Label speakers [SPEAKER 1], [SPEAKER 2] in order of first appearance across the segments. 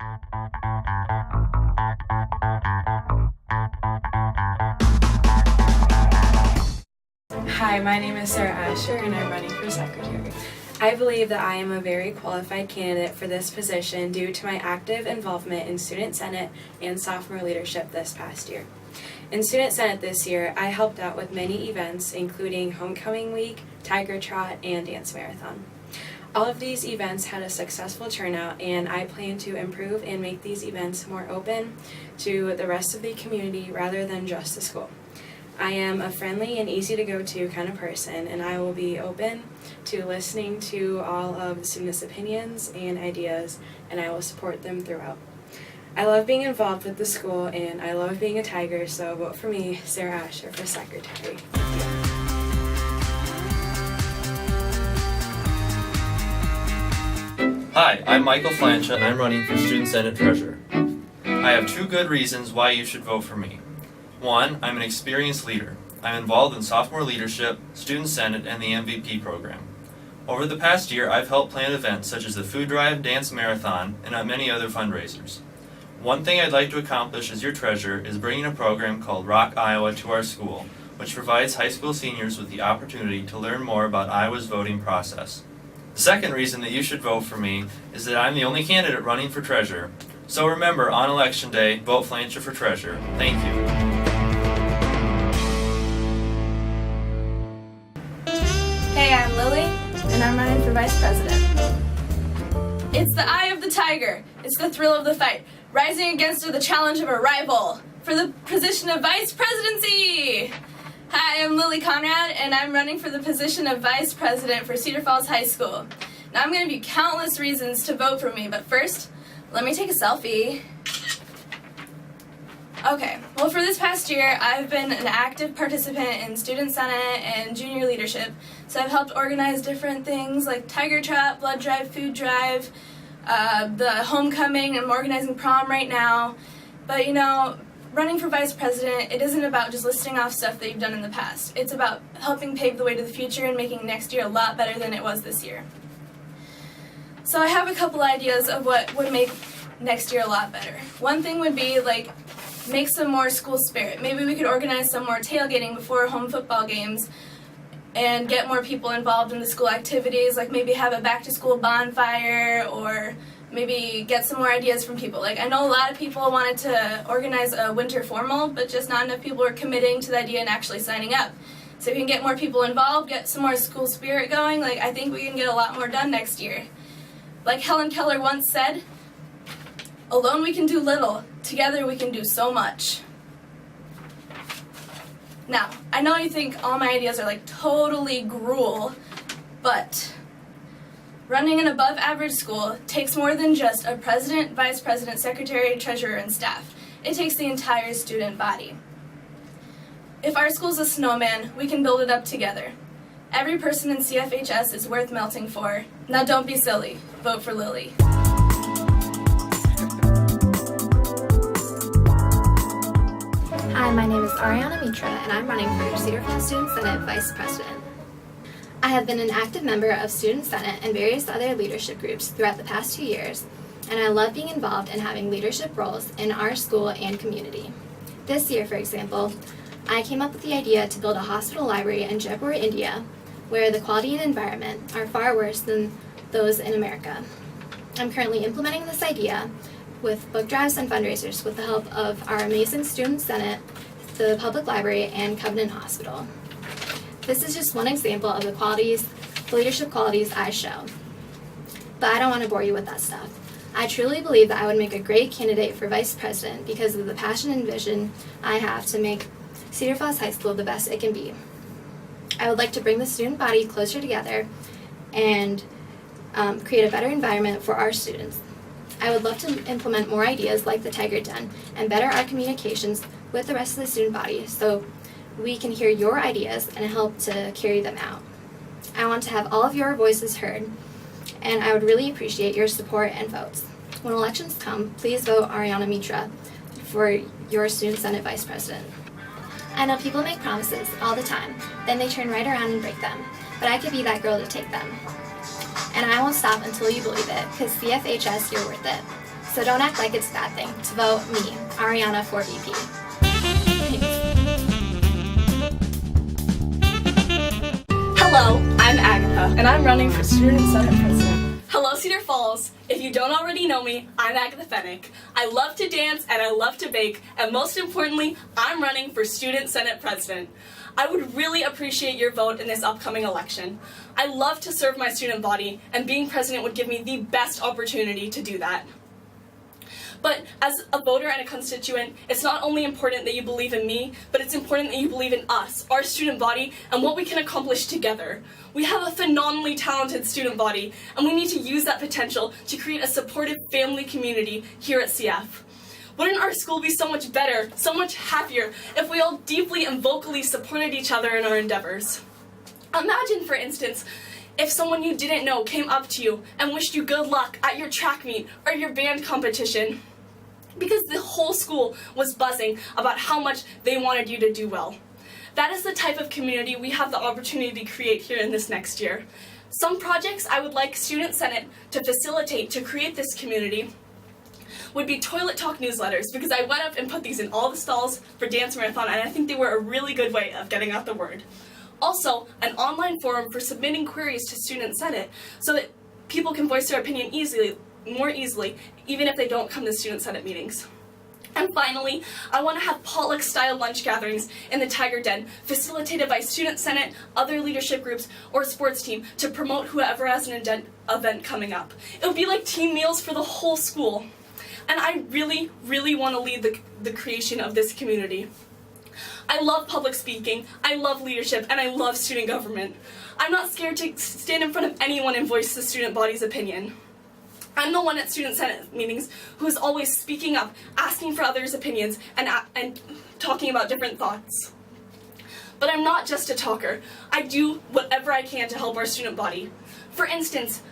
[SPEAKER 1] Hi, my name is Ascher and I'm running for secretary. I believe that I am a very qualified candidate for this position due to my active involvement in Student Senate and sophomore leadership this past year. In Student Senate this year, I helped out with many events including Homecoming Week, Tiger Trot, and Dance Marathon. All of these events had a successful turnout, and I plan to improve and make these events more open to the rest of the community rather than just the school. I am a friendly and easy to go to kind of person, and I will be open to listening to all of the students' opinions and ideas, and I will support them throughout. I love being involved with the school, and I love being a Tiger, so vote for me, Sarah Ascher, for secretary.
[SPEAKER 2] Hi, I'm Michael Flancher and I'm running for Student Senate Treasurer. I have two good reasons why you should vote for me. One, I'm an experienced leader. I'm involved in sophomore leadership, Student Senate, and the MVP program. Over the past year, I've helped plan events such as the food drive, dance marathon, and many other fundraisers. One thing I'd like to accomplish as your treasurer is bringing a program called Rock Iowa to our school, which provides high school seniors with the opportunity to learn more about Iowa's voting process. The second reason that you should vote for me is that I'm the only candidate running for treasurer. So remember, on election day, vote Flancher for treasurer. Thank you.
[SPEAKER 3] Hey, I'm Lily, and I'm running for vice president. It's the eye of the tiger. It's the thrill of the fight, rising against the challenge of a rival for the position of vice presidency. Hi, I'm Lily Conrad, and I'm running for the position of vice president for Cedar Falls High School. Now, I'm going to give you countless reasons to vote for me, but first, let me take a selfie. Okay, well, for this past year, I've been an active participant in Student Senate and junior leadership, so I've helped organize different things like Tiger Trot, Blood Drive, Food Drive, the Homecoming. I'm organizing prom right now, but you know, running for vice president, it isn't about just listing off stuff that you've done in the past. It's about helping pave the way to the future and making next year a lot better than it was this year. So I have a couple ideas of what would make next year a lot better. One thing would be like make some more school spirit. Maybe we could organize some more tailgating before home football games and get more people involved in the school activities, like maybe have a back to school bonfire, or maybe get some more ideas from people. Like, I know a lot of people wanted to organize a winter formal, but just not enough people were committing to the idea and actually signing up. So if we can get more people involved, get some more school spirit going, like, I think we can get a lot more done next year. Like Helen Keller once said, alone we can do little, together we can do so much. Now, I know you think all my ideas are like totally gruel, but running an above-average school takes more than just a president, vice president, secretary, treasurer, and staff. It takes the entire student body. If our school's a snowman, we can build it up together. Every person in CFHS is worth melting for. Now don't be silly. Vote for Lily.
[SPEAKER 4] Hi, my name is Ariana Mitra, and I'm running for Cedar Falls Student Senate Vice President. I have been an active member of Student Senate and various other leadership groups throughout the past 2 years, and I love being involved in having leadership roles in our school and community. This year, for example, I came up with the idea to build a hospital library in Jaipur, India, where the quality and environment are far worse than those in America. I'm currently implementing this idea with book drives and fundraisers with the help of our amazing Student Senate, the Public Library, and Covenant Hospital. This is just one example of the leadership qualities I show. But I don't want to bore you with that stuff. I truly believe that I would make a great candidate for vice president because of the passion and vision I have to make Cedar Falls High School the best it can be. I would like to bring the student body closer together and create a better environment for our students. I would love to implement more ideas like the Tiger Den and better our communications with the rest of the student body so we can hear your ideas and help to carry them out. I want to have all of your voices heard, and I would really appreciate your support and votes. When elections come, please vote Ariana Mitra for your Student Senate Vice President. I know people make promises all the time, then they turn right around and break them, but I could be that girl to take them. And I won't stop until you believe it, because CFHS, you're worth it. So don't act like it's a bad thing to vote me, Ariana, for VP.
[SPEAKER 5] Hello, I'm Agatha, and I'm running for Student Senate President. Hello, Cedar Falls. If you don't already know me, I'm Agatha Fennick. I love to dance and I love to bake, and most importantly, I'm running for Student Senate President. I would really appreciate your vote in this upcoming election. I love to serve my student body, and being president would give me the best opportunity to do that. But as a voter and a constituent, it's not only important that you believe in me, but it's important that you believe in us, our student body, and what we can accomplish together. We have a phenomenally talented student body, and we need to use that potential to create a supportive family community here at CF. Wouldn't our school be so much better, so much happier, if we all deeply and vocally supported each other in our endeavors? Imagine, for instance, if someone you didn't know came up to you and wished you good luck at your track meet or your band competition, because the whole school was buzzing about how much they wanted you to do well. That is the type of community we have the opportunity to create here in this next year. Some projects I would like Student Senate to facilitate to create this community would be toilet talk newsletters, because I went up and put these in all the stalls for Dance Marathon, and I think they were a really good way of getting out the word. Also, an online forum for submitting queries to Student Senate so that people can voice their opinion more easily, even if they don't come to Student Senate meetings. And finally, I want to have potluck-style lunch gatherings in the Tiger Den, facilitated by Student Senate, other leadership groups, or sports team to promote whoever has an event coming up. It would be like team meals for the whole school. And I really, really want to lead the creation of this community. I love public speaking, I love leadership, and I love student government. I'm not scared to stand in front of anyone and voice the student body's opinion. I'm the one at Student Senate meetings who is always speaking up, asking for others' opinions, and talking about different thoughts. But I'm not just a talker. I do whatever I can to help our student body. For instance,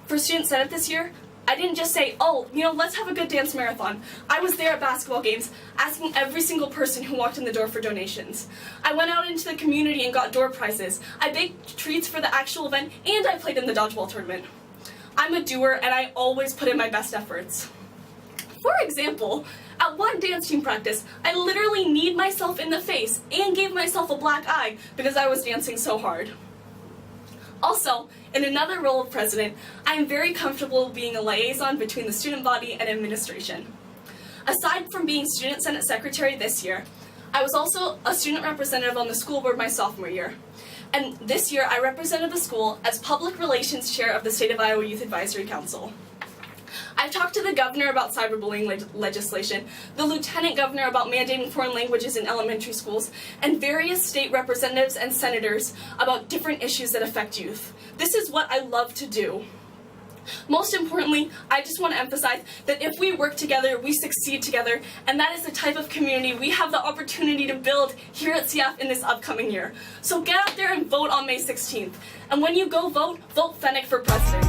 [SPEAKER 5] for Student Senate this year, I didn't just say, let's have a good dance marathon. I was there at basketball games, asking every single person who walked in the door for donations. I went out into the community and got door prizes. I baked treats for the actual event, and I played in the dodgeball tournament. I'm a doer, and I always put in my best efforts. For example, at one dance team practice, I literally kneed myself in the face and gave myself a black eye because I was dancing so hard. Also, in another role of president, I am very comfortable being a liaison between the student body and administration. Aside from being Student Senate Secretary this year, I was also a student representative on the school board my sophomore year. And this year, I represented the school as Public Relations Chair of the State of Iowa Youth Advisory Council. I've talked to the governor about cyberbullying legislation, the lieutenant governor about mandating foreign languages in elementary schools, and various state representatives and senators about different issues that affect youth. This is what I love to do. Most importantly, I just want to emphasize that if we work together, we succeed together, and that is the type of community we have the opportunity to build here at CF in this upcoming year. So get out there and vote on May 16th. And when you go vote, vote Fennick for president.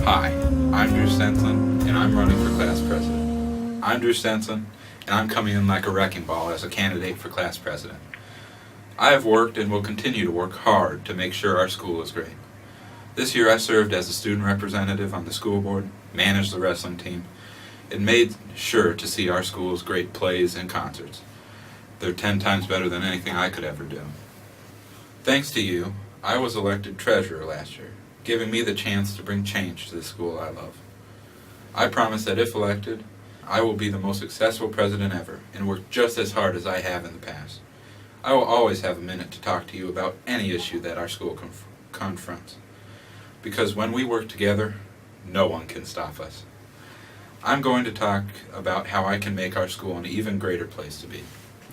[SPEAKER 6] Hi, I'm Drew Stenson, and I'm running for class president. I'm Drew Stenson, and I'm coming in like a wrecking ball as a candidate for class president. I have worked and will continue to work hard to make sure our school is great. This year I served as a student representative on the school board, managed the wrestling team, and made sure to see our school's great plays and concerts. They're 10 times better than anything I could ever do. Thanks to you, I was elected treasurer last year, giving me the chance to bring change to the school I love. I promise that if elected, I will be the most successful president ever and work just as hard as I have in the past. I will always have a minute to talk to you about any issue that our school confronts. Because when we work together, no one can stop us. I'm going to talk about how I can make our school an even greater place to be.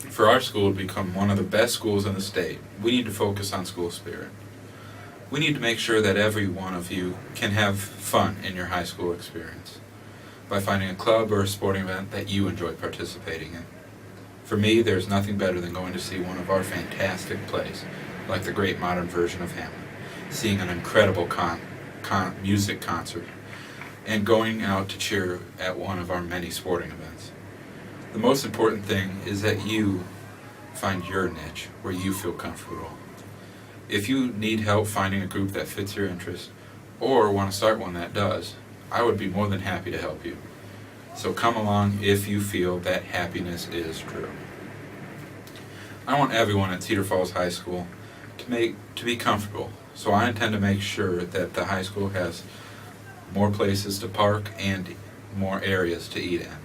[SPEAKER 6] For our school to become one of the best schools in the state, we need to focus on school spirit. We need to make sure that every one of you can have fun in your high school experience by finding a club or a sporting event that you enjoy participating in. For me, there's nothing better than going to see one of our fantastic plays, like the great modern version of Hamlet, seeing an incredible music concert, and going out to cheer at one of our many sporting events. The most important thing is that you find your niche where you feel comfortable. If you need help finding a group that fits your interests, or want to start one that does, I would be more than happy to help you. So come along if you feel that happiness is true. I want everyone at Cedar Falls High School to be comfortable, so I intend to make sure that the high school has more places to park and more areas to eat at.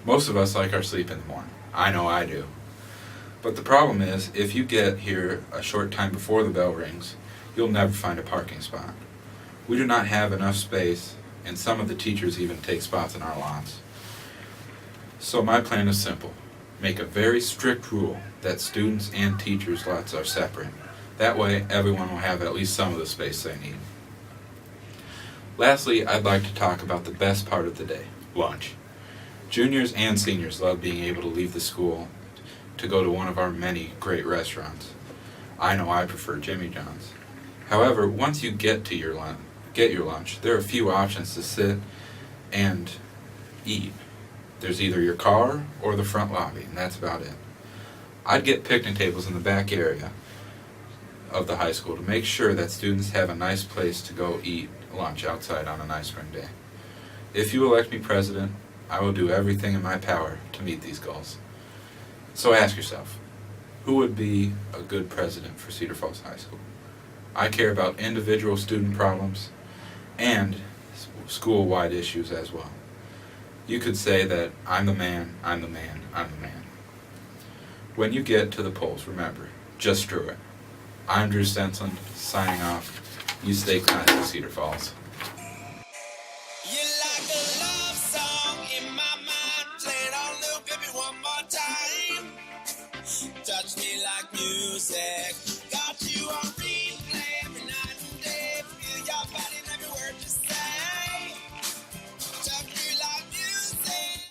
[SPEAKER 6] Most of us like our sleep in the morning. I know I do. But the problem is, if you get here a short time before the bell rings, you'll never find a parking spot. We do not have enough space, and some of the teachers even take spots in our lots. So my plan is simple. Make a very strict rule that students and teachers' lots are separate. That way, everyone will have at least some of the space they need. Lastly, I'd like to talk about the best part of the day, lunch. Juniors and seniors love being able to leave the school to go to one of our many great restaurants. I know I prefer Jimmy John's. However, once you get your lunch, there are a few options to sit and eat. There's either your car or the front lobby, and that's about it. I'd get picnic tables in the back area of the high school to make sure that students have a nice place to go eat lunch outside on a nice spring day. If you elect me president, I will do everything in my power to meet these goals. So ask yourself, who would be a good president for Cedar Falls High School? I care about individual student problems and school-wide issues as well. You could say that I'm the man, I'm the man, I'm the man. When you get to the polls, remember, just screw it. I'm Drew Stensland, signing off. You stay kind to Cedar Falls.